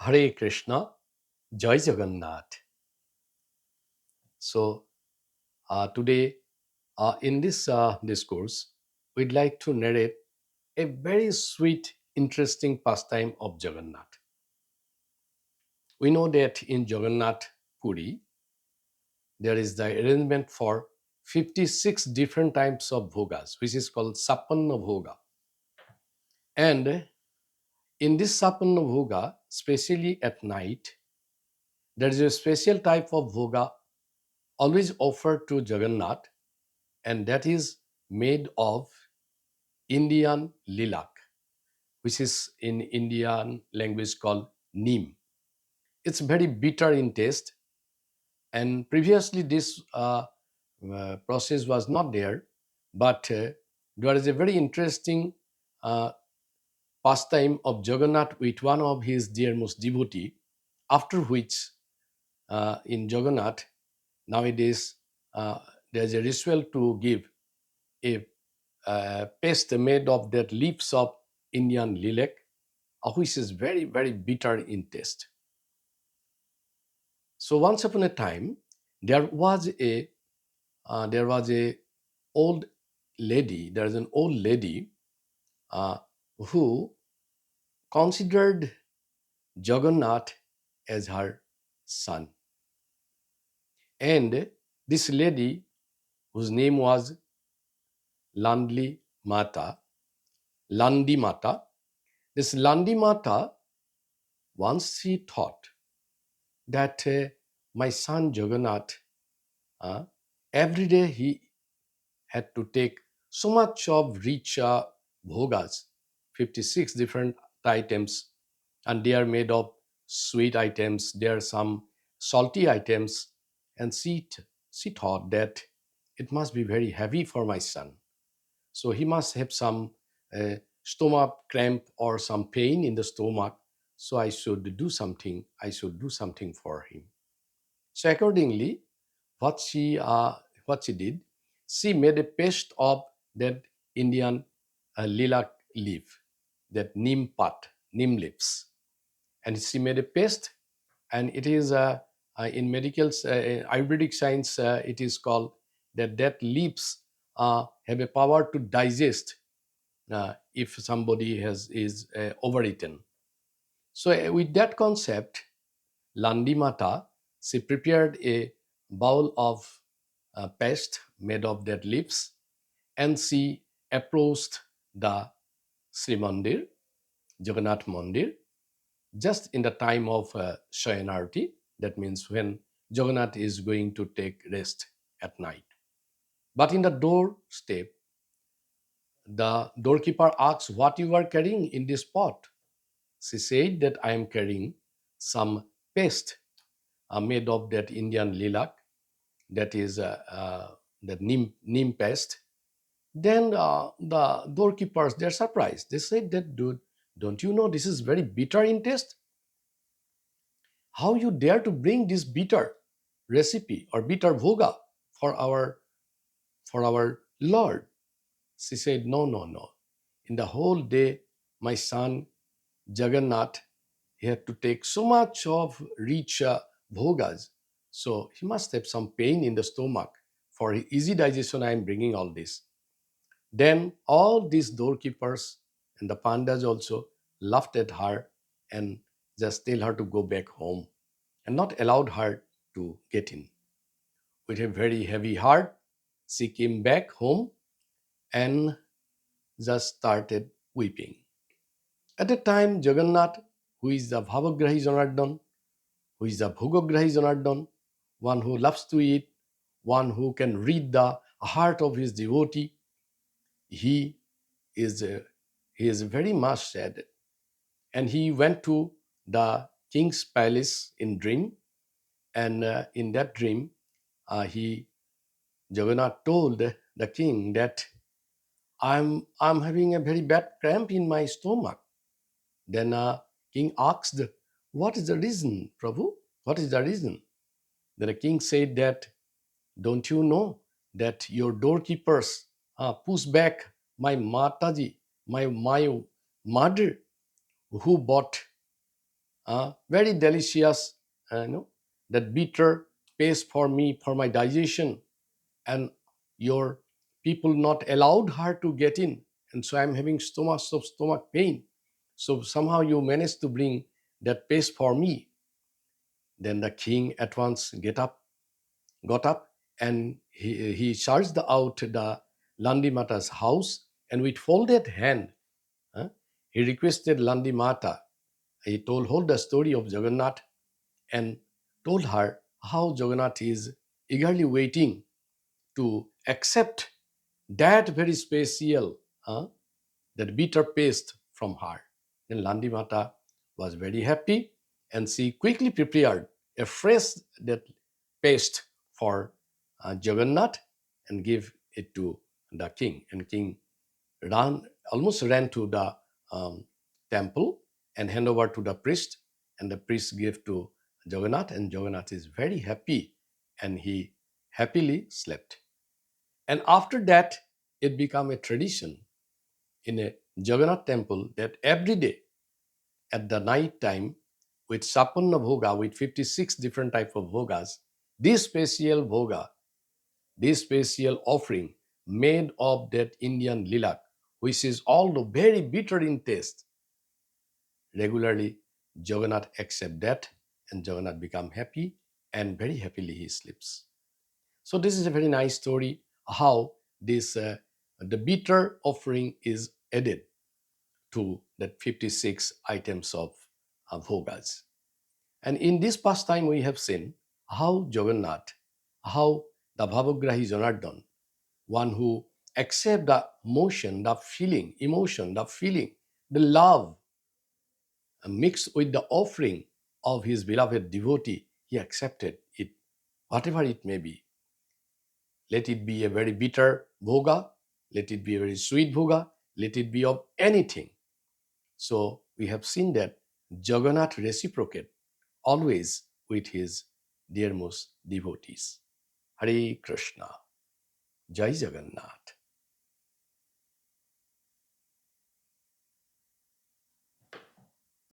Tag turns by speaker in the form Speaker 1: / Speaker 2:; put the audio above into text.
Speaker 1: Hare Krishna, Jai Jagannath. So, today in this discourse, we'd like to narrate a very sweet, interesting pastime of Jagannath. We know that in Jagannath Puri, there is the arrangement for 56 different types of bhogas, which is called Sapanna Bhoga. And in this Sapanna Bhoga, especially at night, there is a special type of bhoga always offered to Jagannath, and that is made of Indian lilac, which is in Indian language called neem. It's very bitter in taste, and previously this process was not there, but there is a very interesting uh, pastime of Jagannath with one of his dearmost devotee, after which in Jagannath nowadays uh, there's a ritual to give a paste made of that leaves of Indian lilac, which is very, very bitter in taste. So once upon a time, there was a old lady. There is an old lady uh, who considered Jagannath as her son, and this lady, whose name was Landli Mata, Landi Mata. This Landi Mata, once she thought that my son Jagannath, uh, every day he had to take so much of rich bhogas, 56 different items, and they are made of sweet items, there are some salty items, and she thought that it must be very heavy for my son. So he must have some stomach cramp or some pain in the stomach. So I should do something for him. So accordingly, what she uh, what she did, she made a paste of that Indian lilac leaf, that neem pat, neem leaves, and she made a paste, and it is in medical Ayurvedic science it is called that leaves have a power to digest if somebody has is overeaten. So with that concept, Landi Mata, she prepared a bowl of paste made of dead leaves, and she approached the Sri Mandir, Jagannath Mandir, just in the time of Shayanarti. That means when Jagannath is going to take rest at night. But in the doorstep, the doorkeeper asks, "What you are carrying in this pot?" She said that I am carrying some paste made of that Indian lilac, that is the neem paste. Then the doorkeepers, they're surprised. They said that, dude, don't you know this is very bitter in taste? How you dare to bring this bitter recipe or bitter bhoga for our Lord? She said, no, no, no. In the whole day, my son Jagannath, he had to take so much of rich bhogas. So he must have some pain in the stomach. For easy digestion, I am bringing all this. Then all these doorkeepers and the pandas also laughed at her and just tell her to go back home and not allowed her to get in. With a very heavy heart, she came back home and just started weeping. At the time, Jagannath, who is the Bhavagrahi Janardhan, who is the Bhogograhi Janardhan, one who loves to eat, one who can read the heart of his devotee, he is uh, he is very much sad, and he went to the king's palace in dream, and in that dream, he Jagannath told the king that I'm having a very bad cramp in my stomach. Then king asked, "What is the reason, Prabhu? What is the reason?" Then the king said that, "Don't you know that your doorkeepers push back my Mataji, my mother, who bought very delicious, that bitter paste for me, for my digestion, and your people not allowed her to get in, and so I'm having stomach pain. So somehow you managed to bring that paste for me. Then the king at once got up, and he charged out the Landi Mata's house, and with folded hand, huh, he requested Landi Mata. He told the story of Jagannath, and told her how Jagannath is eagerly waiting to accept that very special, that bitter paste from her. Then Landi Mata was very happy, and she quickly prepared a fresh that paste for Jagannath, and gave it to the king. And king almost ran to the temple and hand over to the priest, and the priest gave to Jagannath, and Jagannath is very happy, and he happily slept. And after that, it became a tradition in a Jagannath temple that every day at the night time, with Sapanna Bhoga, with 56 different type of bhogas, this special bhoga, this special offering made of that Indian lilac, which is although very bitter in taste, regularly Jagannath accept that, and Jagannath become happy, and very happily he sleeps. So this is a very nice story how this the bitter offering is added to that 56 items of bhogas. And in this pastime we have seen how Jagannath, how the Bhavagrahi Janardhan, one who accept the motion, the feeling, emotion, the feeling, the love mixed with the offering of his beloved devotee, he accepted it, whatever it may be. Let it be a very bitter bhoga, let it be a very sweet bhoga, let it be of anything. So we have seen that Jagannath reciprocate always with his dearmost devotees. Hare Krishna. Jai Jagannath.